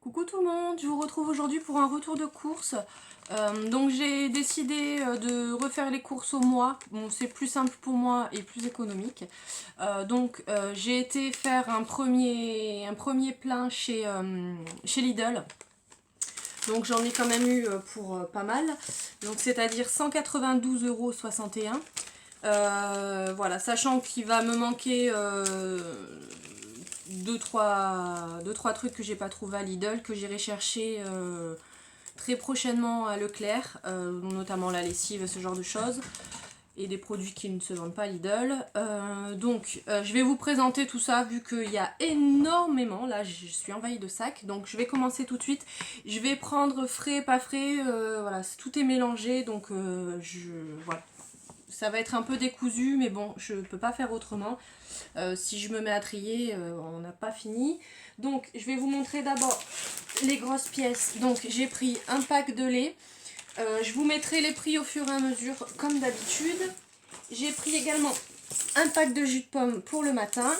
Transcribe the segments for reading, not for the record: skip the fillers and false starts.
Coucou tout le monde, je vous retrouve aujourd'hui pour un retour de course. Donc j'ai décidé de refaire les courses au mois. Bon, c'est plus simple pour moi et plus économique. J'ai été faire un premier plein chez Lidl. Donc j'en ai quand même eu pour pas mal. Donc c'est-à-dire 192,61 €. Voilà, sachant qu'il va me manquer deux trois trucs que j'ai pas trouvé à Lidl, que j'irai chercher très prochainement à Leclerc, notamment la lessive, ce genre de choses, et des produits qui ne se vendent pas à Lidl. Je vais vous présenter tout ça vu qu'il y a énormément. Là je suis envahie de sacs, donc je vais commencer tout de suite. Je vais prendre frais, pas frais, voilà, tout est mélangé, donc voilà. Ça va être un peu décousu, mais bon, je peux pas faire autrement. Si je me mets à trier, on n'a pas fini. Donc, je vais vous montrer d'abord les grosses pièces. Donc, j'ai pris un pack de lait. Je vous mettrai les prix au fur et à mesure, comme d'habitude. J'ai pris également un pack de jus de pomme pour le matin.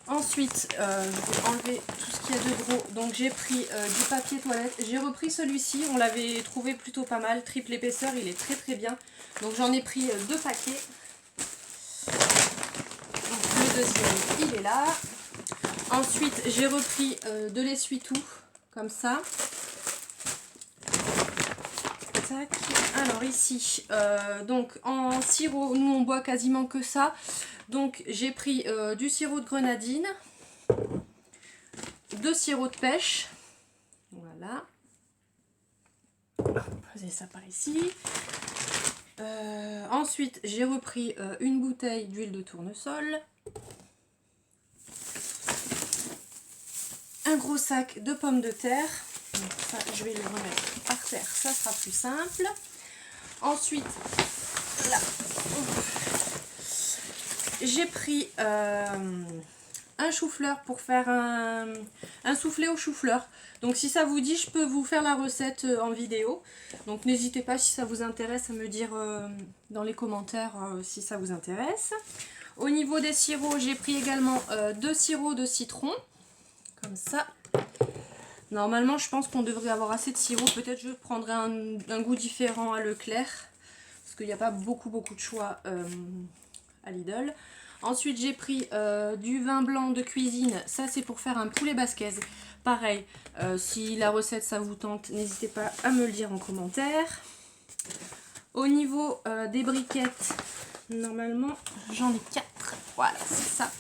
Ensuite, je vais enlever tout ce qu'il y a de gros. Donc j'ai pris du papier toilette. J'ai repris celui-ci, on l'avait trouvé plutôt pas mal. Triple épaisseur, il est très très bien. Donc j'en ai pris deux paquets. Donc, le deuxième, il est là. Ensuite, j'ai repris de l'essuie-tout, comme ça. Tac. Alors ici, donc en sirop, nous on boit quasiment que ça. Donc j'ai pris du sirop de grenadine, de sirop de pêche, voilà, posez ça par ici. Ensuite j'ai repris une bouteille d'huile de tournesol, un gros sac de pommes de terre. Donc ça je vais le remettre par terre, ça sera plus simple. Ensuite là j'ai pris un chou-fleur pour faire un soufflé au chou-fleur. Donc si ça vous dit, je peux vous faire la recette en vidéo. Donc n'hésitez pas, si ça vous intéresse, à me dire dans les commentaires si ça vous intéresse. Au niveau des sirops, j'ai pris également deux sirops de citron, comme ça. Normalement, je pense qu'on devrait avoir assez de sirop. Peut-être je prendrai un goût différent à Leclerc, parce qu'il n'y a pas beaucoup de choix à Lidl. Ensuite j'ai pris du vin blanc de cuisine, ça c'est pour faire un poulet basquez. Pareil, si la recette ça vous tente, n'hésitez pas à me le dire en commentaire. Au niveau des briquettes, normalement j'en ai 4, voilà c'est ça.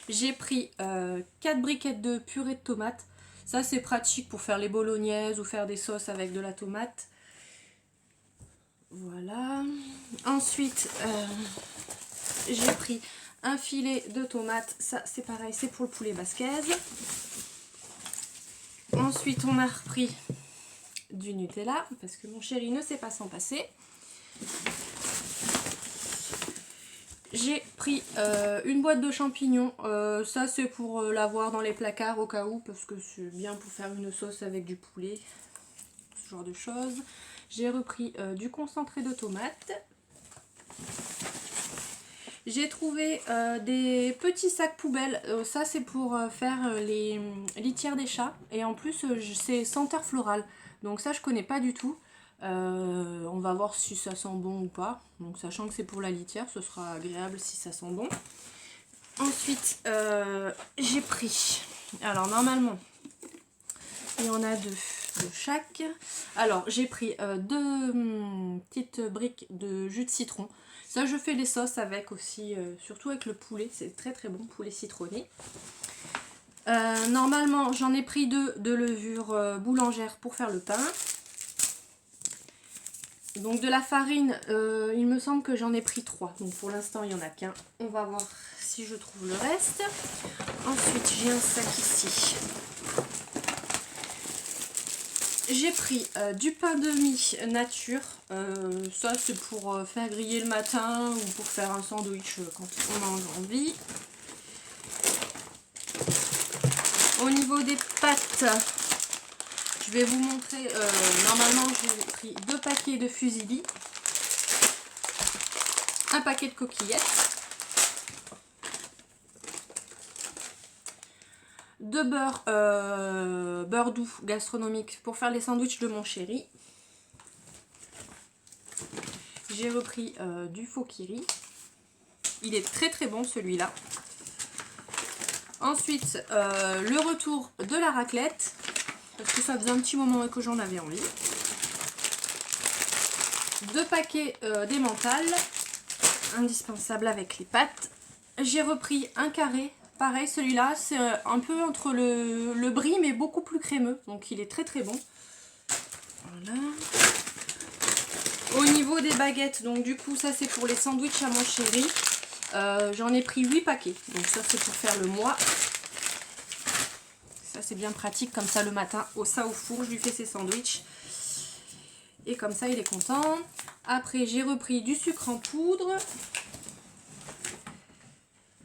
J'ai pris 4 briquettes de purée de tomates, ça c'est pratique pour faire les bolognaises ou faire des sauces avec de la tomate. Voilà. Ensuite j'ai pris un filet de tomates, ça c'est pareil, c'est pour le poulet basquez. Ensuite on a repris du Nutella, parce que mon chéri ne sait pas s'en passer. J'ai pris une boîte de champignons, ça c'est pour l'avoir dans les placards au cas où, parce que c'est bien pour faire une sauce avec du poulet, ce genre de choses. J'ai repris du concentré de tomates. J'ai trouvé des petits sacs poubelles, ça c'est pour faire les litières des chats, et en plus c'est senteur florale, donc ça je connais pas du tout. On va voir si ça sent bon ou pas, donc sachant que c'est pour la litière, ce sera agréable si ça sent bon. Ensuite j'ai pris, alors normalement il y en a deux de chaque. Alors j'ai pris deux petites briques de jus de citron. Ça je fais les sauces avec aussi, surtout avec le poulet, c'est très très bon, poulet citronné. Normalement j'en ai pris deux de levure boulangère pour faire le pain. Donc de la farine, il me semble que j'en ai pris 3, donc pour l'instant il n'y en a qu'un. On va voir si je trouve le reste. Ensuite j'ai un sac ici. J'ai pris du pain de mie nature, ça c'est pour faire griller le matin ou pour faire un sandwich quand on en a envie. Au niveau des pâtes, je vais vous montrer, normalement j'ai pris 2 paquets de fusilli, un paquet de coquillettes, de beurre, beurre doux gastronomique pour faire les sandwichs de mon chéri. J'ai repris du Fokiri. Il est très très bon celui-là. Ensuite, le retour de la raclette. Parce que ça faisait un petit moment que j'en avais envie. 2 paquets d'emmental. Indispensable avec les pâtes. J'ai repris un carré. Pareil, celui-là, c'est un peu entre le brie, mais beaucoup plus crémeux. Donc il est très très bon. Voilà. Au niveau des baguettes, donc du coup ça c'est pour les sandwichs à mon chéri. J'en ai pris 8 paquets. Donc ça c'est pour faire le mois. Ça c'est bien pratique, comme ça le matin au four, je lui fais ses sandwichs. Et comme ça il est content. Après j'ai repris du sucre en poudre.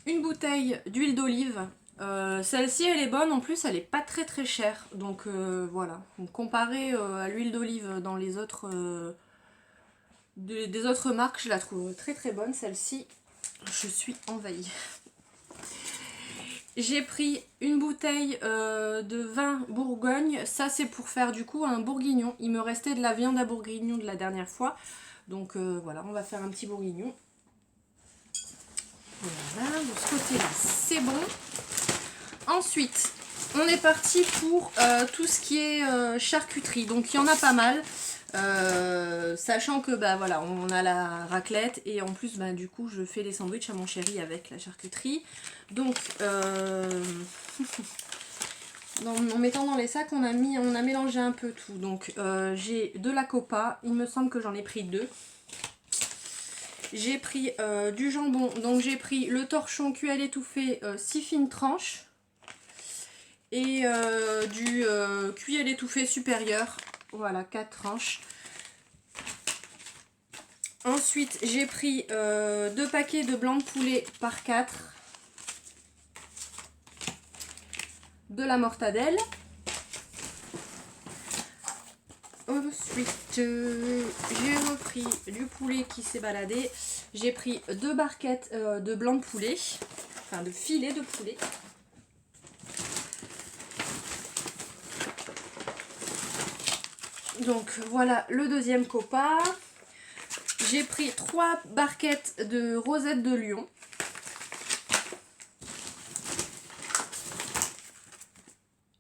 Une bouteille d'huile d'olive. Celle-ci elle est bonne, en plus elle est pas très très chère. Donc voilà. Donc, comparé à l'huile d'olive dans les autres... des autres marques, je la trouve très très bonne. Celle-ci, je suis envahie. J'ai pris une bouteille de vin Bourgogne. Ça c'est pour faire du coup un bourguignon. Il me restait de la viande à bourguignon de la dernière fois. Donc voilà, on va faire un petit bourguignon. Voilà, de ce côté-là c'est bon. Ensuite, on est parti pour tout ce qui est charcuterie. Donc il y en a pas mal. Sachant que bah voilà, on a la raclette et en plus bah du coup je fais les sandwichs à mon chéri avec la charcuterie. Donc en mettant dans les sacs on a mélangé un peu tout. Donc j'ai de la copa, il me semble que j'en ai pris 2. J'ai pris du jambon, donc j'ai pris le torchon cuit à l'étouffée 6 fines tranches et du cuit à l'étouffée supérieur. Voilà, 4 tranches. Ensuite, j'ai pris 2 paquets de blanc de poulet par 4. De la mortadelle. Ensuite, j'ai repris du poulet qui s'est baladé. J'ai pris 2 barquettes de blanc de poulet. Enfin, de filet de poulet. Donc voilà le deuxième copa. J'ai pris 3 barquettes de rosette de lion.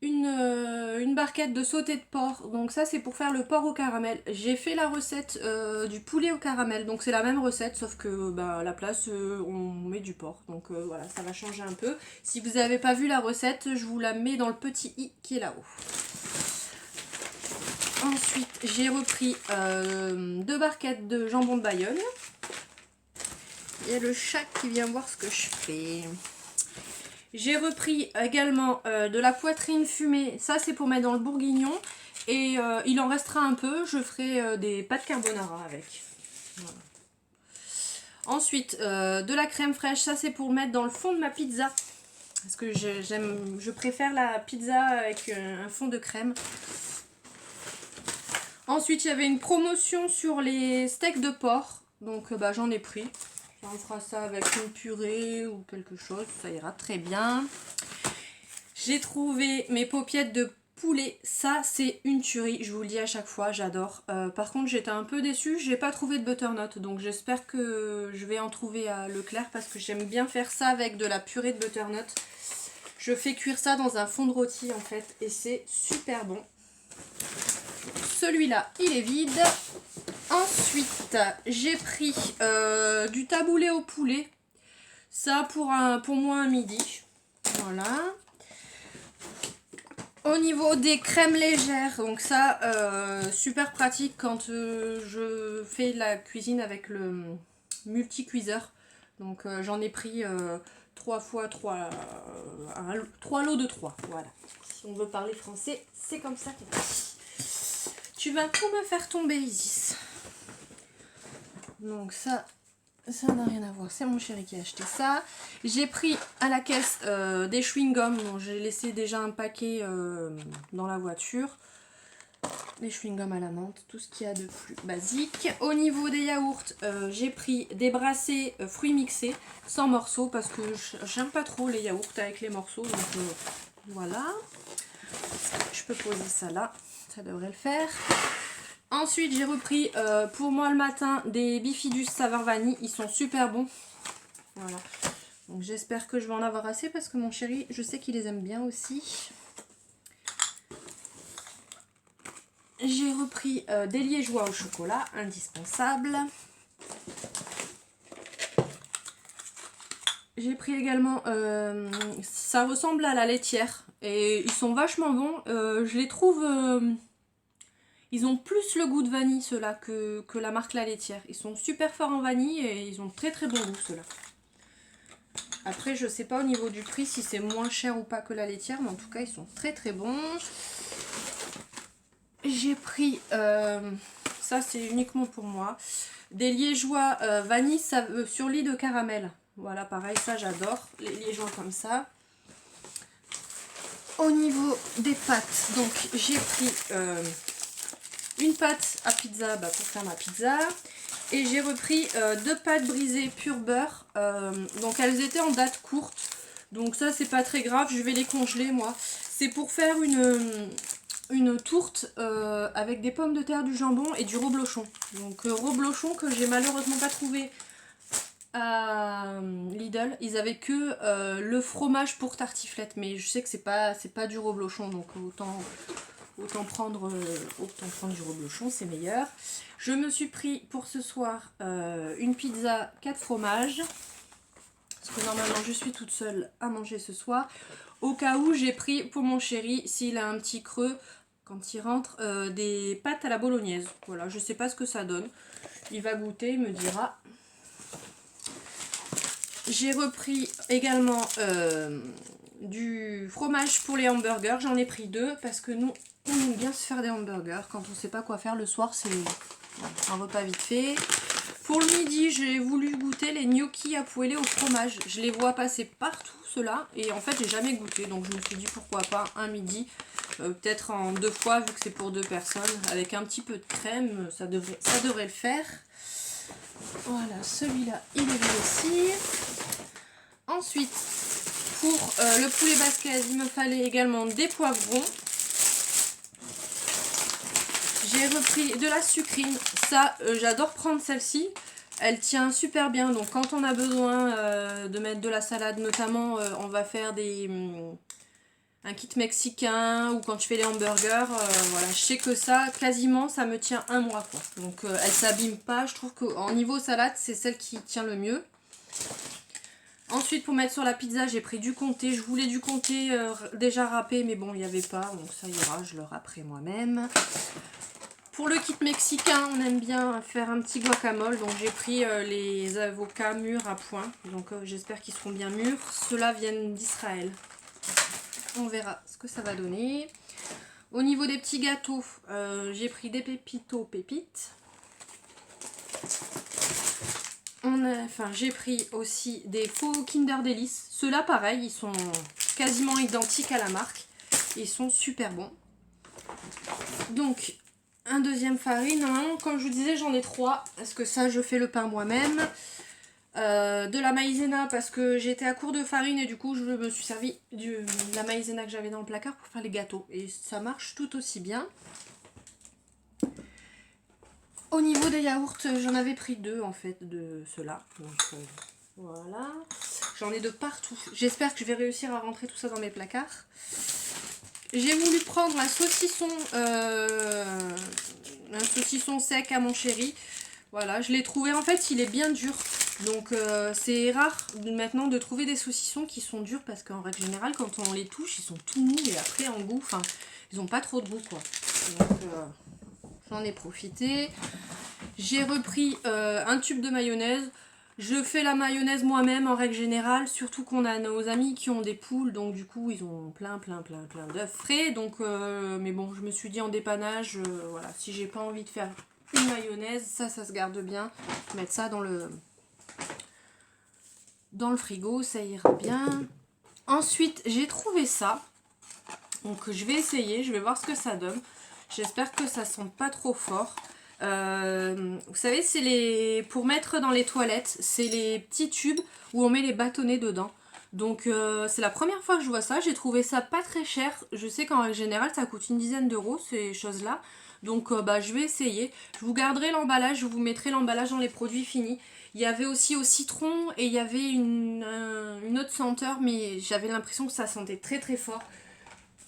Une barquette de sauté de porc. Donc ça c'est pour faire le porc au caramel. J'ai fait la recette du poulet au caramel. Donc c'est la même recette sauf que bah, à la place on met du porc. Donc voilà, ça va changer un peu. Si vous n'avez pas vu la recette, je vous la mets dans le petit i qui est là-haut. Ensuite, j'ai repris 2 barquettes de jambon de Bayonne. Il y a le chat qui vient voir ce que je fais. J'ai repris également de la poitrine fumée. Ça, c'est pour mettre dans le bourguignon. Et il en restera un peu. Je ferai des pâtes carbonara avec. Voilà. Ensuite, de la crème fraîche. Ça, c'est pour mettre dans le fond de ma pizza. Parce que je préfère la pizza avec un fond de crème. Ensuite, il y avait une promotion sur les steaks de porc. Donc, bah, j'en ai pris. On fera ça avec une purée ou quelque chose. Ça ira très bien. J'ai trouvé mes paupiettes de poulet. Ça, c'est une tuerie. Je vous le dis à chaque fois, j'adore. Par contre, j'étais un peu déçue. Je n'ai pas trouvé de butternut. Donc, j'espère que je vais en trouver à Leclerc. Parce que j'aime bien faire ça avec de la purée de butternut. Je fais cuire ça dans un fond de rôti, en fait. Et c'est super bon. Celui-là, il est vide. Ensuite, j'ai pris du taboulé au poulet. Ça pour moi un midi. Voilà. Au niveau des crèmes légères, donc ça, super pratique quand je fais la cuisine avec le multi-cuiseur. Donc j'en ai pris 3 lots de 3. Voilà. Si on veut parler français, c'est comme ça. Tu vas tout me faire tomber, Isis. Donc ça n'a rien à voir. C'est mon chéri qui a acheté ça. J'ai pris à la caisse des chewing-gums. Bon, j'ai laissé déjà un paquet dans la voiture. Des chewing-gums à la menthe. Tout ce qu'il y a de plus basique. Au niveau des yaourts, j'ai pris des brassés fruits mixés sans morceaux. Parce que j'aime pas trop les yaourts avec les morceaux. Donc Voilà. Je peux poser ça là, ça devrait le faire. Ensuite, j'ai repris pour moi le matin des Bifidus saveur vanille. Ils sont super bons. Voilà. Donc j'espère que je vais en avoir assez parce que mon chéri, je sais qu'il les aime bien aussi. J'ai repris des liégeois au chocolat, indispensable. J'ai pris également, ça ressemble à la laitière et ils sont vachement bons. Je les trouve, ils ont plus le goût de vanille ceux-là que la marque La Laitière. Ils sont super forts en vanille et ils ont très très bon goût ceux-là. Après je sais pas au niveau du prix si c'est moins cher ou pas que La Laitière, mais en tout cas ils sont très très bons. J'ai pris, ça c'est uniquement pour moi, des liégeois vanille sur lit de caramel. Voilà, pareil, ça j'adore, les liégeois comme ça. Au niveau des pâtes, donc j'ai pris une pâte à pizza pour faire ma pizza. Et j'ai repris 2 pâtes brisées pur beurre. Donc elles étaient en date courte. Donc ça c'est pas très grave, je vais les congeler moi. C'est pour faire une tourte avec des pommes de terre, du jambon et du reblochon. Donc reblochon que j'ai malheureusement pas trouvé à Lidl. Ils avaient que le fromage pour tartiflette, mais je sais que c'est pas du reblochon, donc autant prendre du reblochon, c'est meilleur. Je me suis pris pour ce soir une pizza 4 fromages, parce que normalement je suis toute seule à manger ce soir. Au cas où, j'ai pris pour mon chéri, s'il a un petit creux quand il rentre, des pâtes à la bolognaise. Voilà, je sais pas ce que ça donne. Il va goûter, il me dira. J'ai repris également du fromage pour les hamburgers. J'en ai pris 2 parce que nous, on aime bien se faire des hamburgers. Quand on ne sait pas quoi faire le soir, c'est un repas vite fait. Pour le midi, j'ai voulu goûter les gnocchis à poêler au fromage. Je les vois passer partout, ceux-là. Et en fait, j'ai jamais goûté. Donc, je me suis dit, pourquoi pas un midi. Peut-être en 2 fois, vu que c'est pour 2 personnes. Avec un petit peu de crème, ça devrait le faire. Voilà, celui-là, il est là aussi. Ensuite, pour le poulet basquez, il me fallait également des poivrons. J'ai repris de la sucrine. Ça, j'adore prendre celle-ci. Elle tient super bien. Donc, quand on a besoin de mettre de la salade, notamment, on va faire un kit mexicain ou quand je fais les hamburgers. Voilà, je sais que ça, quasiment, ça me tient un mois, quoi. Donc, elle s'abîme pas. Je trouve qu'en niveau salade, c'est celle qui tient le mieux. Ensuite, pour mettre sur la pizza, j'ai pris du comté. Je voulais du comté déjà râpé, mais bon, il n'y avait pas. Donc ça ira, je le râperai moi-même. Pour le kit mexicain, on aime bien faire un petit guacamole. Donc j'ai pris les avocats mûrs à point. Donc j'espère qu'ils seront bien mûrs. Ceux-là viennent d'Israël. On verra ce que ça va donner. Au niveau des petits gâteaux, j'ai pris des Pépito pépites. J'ai pris aussi des faux Kinder Delice. Ceux-là, pareil, ils sont quasiment identiques à la marque. Ils sont super bons. Donc, un deuxième farine. Normalement, comme je vous disais, j'en ai 3. Parce que ça, je fais le pain moi-même. De la maïzena, parce que j'étais à court de farine. Et du coup, je me suis servi de la maïzena que j'avais dans le placard pour faire les gâteaux. Et ça marche tout aussi bien. Au niveau des yaourts, j'en avais pris 2 en fait de ceux-là. Donc voilà. J'en ai de partout. J'espère que je vais réussir à rentrer tout ça dans mes placards. J'ai voulu prendre un saucisson sec à mon chéri. Voilà, je l'ai trouvé. En fait, il est bien dur. Donc c'est rare maintenant de trouver des saucissons qui sont durs parce qu'en règle générale, quand on les touche, ils sont tout mous et après en goût, ils n'ont pas trop de goût quoi. Donc j'en ai profité. J'ai repris un tube de mayonnaise. Je fais la mayonnaise moi-même en règle générale. Surtout qu'on a nos amis qui ont des poules. Donc du coup ils ont plein d'œufs frais. Donc mais bon, je me suis dit en dépannage, voilà, si j'ai pas envie de faire une mayonnaise, ça se garde bien. Mettre ça dans le frigo, ça ira bien. Ensuite j'ai trouvé ça. Donc je vais essayer, je vais voir ce que ça donne. J'espère que ça sent pas trop fort. Vous savez, c'est pour mettre dans les toilettes, c'est les petits tubes où on met les bâtonnets dedans. Donc c'est la première fois que je vois ça, j'ai trouvé ça pas très cher. Je sais qu'en règle générale ça coûte une dizaine d'euros ces choses là. Donc bah, je vais essayer. Je vous garderai l'emballage, je vous mettrai l'emballage dans les produits finis. Il y avait aussi au citron et il y avait une autre senteur, mais j'avais l'impression que ça sentait très très fort.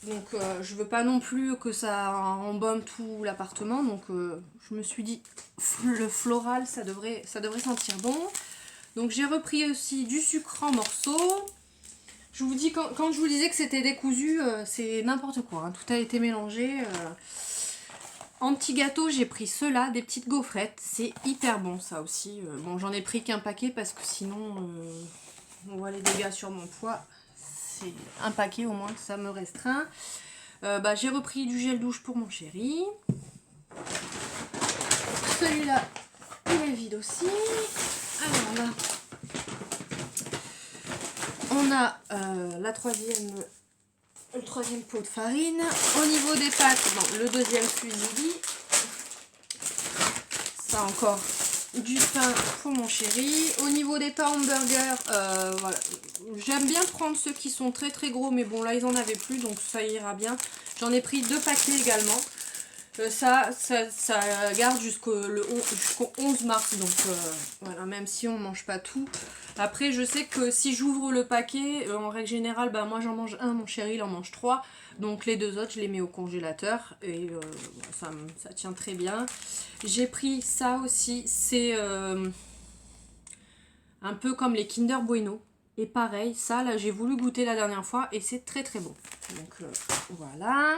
Donc je veux pas non plus que ça embaume tout l'appartement. Donc je me suis dit le floral ça devrait sentir bon. Donc j'ai repris aussi du sucre en morceaux. Je vous dis, quand je vous disais que c'était décousu, c'est n'importe quoi. Hein. Tout a été mélangé. En petit gâteau, j'ai pris ceux-là, des petites gaufrettes. C'est hyper bon, ça aussi. Bon, j'en ai pris qu'un paquet parce que sinon, on voit les dégâts sur mon poids. C'est un paquet au moins, ça me restreint. Bah, j'ai repris du gel douche pour mon chéri. Celui-là, il est vide aussi. Alors là, on a le troisième pot de farine. Au niveau des pâtes, bon, le deuxième fusilli. Ça encore du pain pour mon chéri. Au niveau des pains hamburger, voilà. J'aime bien prendre ceux qui sont très très gros, mais bon là ils en avaient plus donc ça ira bien. J'en ai pris 2 paquets également. Ça garde jusqu'au 11 mars, donc voilà, même si on mange pas tout. Après je sais que si j'ouvre le paquet, en règle générale, bah, moi j'en mange un, mon chéri il en mange 3. Donc les 2 autres je les mets au congélateur et ça tient très bien. J'ai pris ça aussi, c'est un peu comme les Kinder Bueno. Et pareil, ça là j'ai voulu goûter la dernière fois et c'est très très bon. Donc voilà.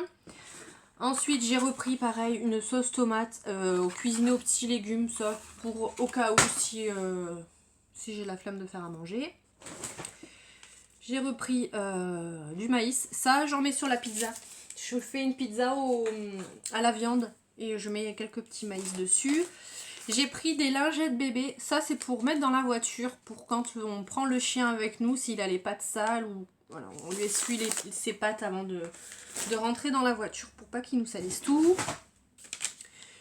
Ensuite, j'ai repris pareil une sauce tomate cuisinée aux petits légumes, ça pour au cas où si j'ai la flemme de faire à manger. J'ai repris du maïs, ça j'en mets sur la pizza. Je fais une pizza à la viande et je mets quelques petits maïs dessus. J'ai pris des lingettes bébé, ça c'est pour mettre dans la voiture, pour quand on prend le chien avec nous, s'il a les pattes sales ou voilà, on lui essuie ses pattes avant de rentrer dans la voiture pour pas qu'il nous salisse tout.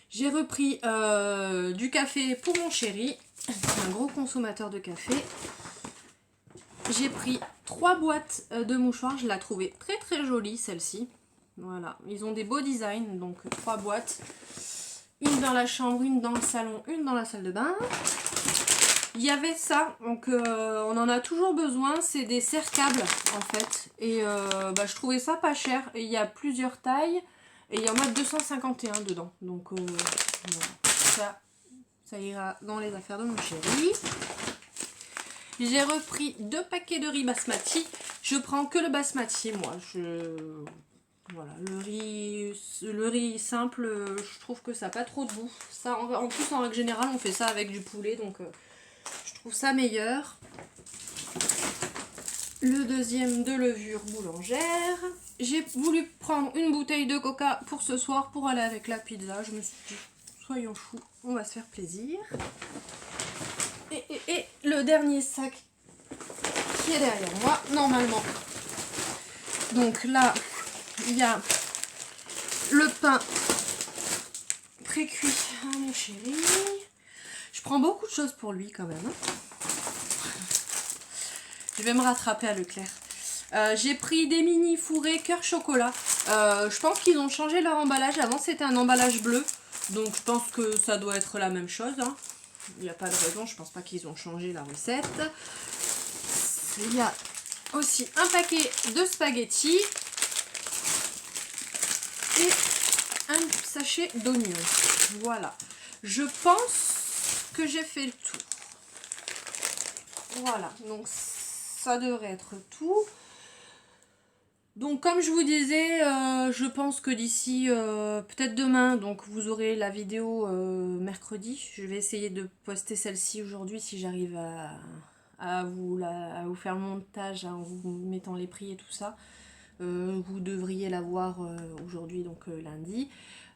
J'ai repris du café pour mon chéri, c'est un gros consommateur de café. J'ai pris 3 boîtes de mouchoirs, je la trouvais très très jolie celle-ci. Voilà, ils ont des beaux designs, donc 3 boîtes. Une dans la chambre, une dans le salon, une dans la salle de bain. Il y avait ça, donc on en a toujours besoin, c'est des serre-câbles en fait. Et bah, je trouvais ça pas cher. Et il y a plusieurs tailles et il y en a 251 dedans. Donc voilà. Ça ira dans les affaires de mon chéri. J'ai repris 2 paquets de riz basmati. Je prends que le basmati moi. Voilà, le riz simple, je trouve que ça n'a pas trop de goût. Ça, en plus, en règle générale, on fait ça avec du poulet, donc je trouve ça meilleur. Le deuxième de levure boulangère. J'ai voulu prendre une bouteille de coca pour ce soir pour aller avec la pizza. Je me suis dit, soyons fous, on va se faire plaisir. Et le dernier sac qui est derrière moi, normalement. Donc là, il y a le pain pré-cuit à mon chéri. Je prends beaucoup de choses pour lui quand même. Hein. Je vais me rattraper à Leclerc. J'ai pris des mini fourrés cœur chocolat. Je pense qu'ils ont changé leur emballage. Avant c'était un emballage bleu. Donc je pense que ça doit être la même chose. Hein. Il n'y a pas de raison. Je pense pas qu'ils ont changé la recette. Il y a aussi un paquet de spaghettis. Et un sachet d'oignons. Voilà. Je pense que j'ai fait le tour. Voilà. Donc ça devrait être tout. Donc comme je vous disais, je pense que d'ici peut-être demain, donc vous aurez la vidéo mercredi. Je vais essayer de poster celle-ci aujourd'hui si j'arrive à vous faire le montage en vous mettant les prix et tout ça. Vous devriez la voir aujourd'hui, donc lundi.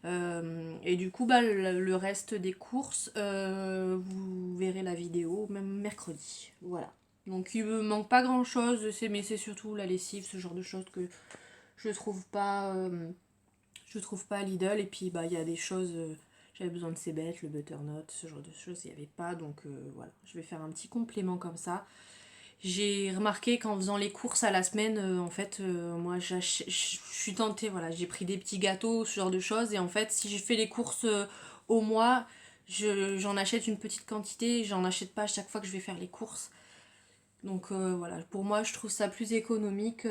Et du coup, bah, le reste des courses, vous verrez la vidéo même mercredi. Voilà. Donc il me manque pas grand chose, mais c'est surtout la lessive, ce genre de choses que je trouve pas à Lidl. Et puis bah il y a des choses, j'avais besoin de ces bêtes, le butternut, ce genre de choses, il n'y avait pas. Donc voilà, je vais faire un petit complément comme ça. J'ai remarqué qu'en faisant les courses à la semaine, en fait, moi je suis tentée, voilà, j'ai pris des petits gâteaux, ce genre de choses, et en fait, si je fais les courses au mois, j'en achète une petite quantité, j'en achète pas à chaque fois que je vais faire les courses. Donc voilà, pour moi, je trouve ça plus économique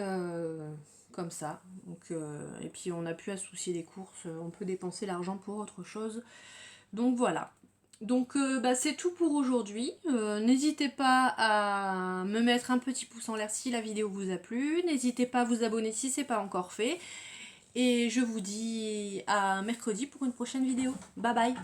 comme ça. Donc, et puis on n'a plus à se soucier des courses, on peut dépenser l'argent pour autre chose. Donc voilà. Donc bah, c'est tout pour aujourd'hui. N'hésitez pas à me mettre un petit pouce en l'air si la vidéo vous a plu. N'hésitez pas à vous abonner si c'est pas encore fait. Et je vous dis à mercredi pour une prochaine vidéo. Bye bye.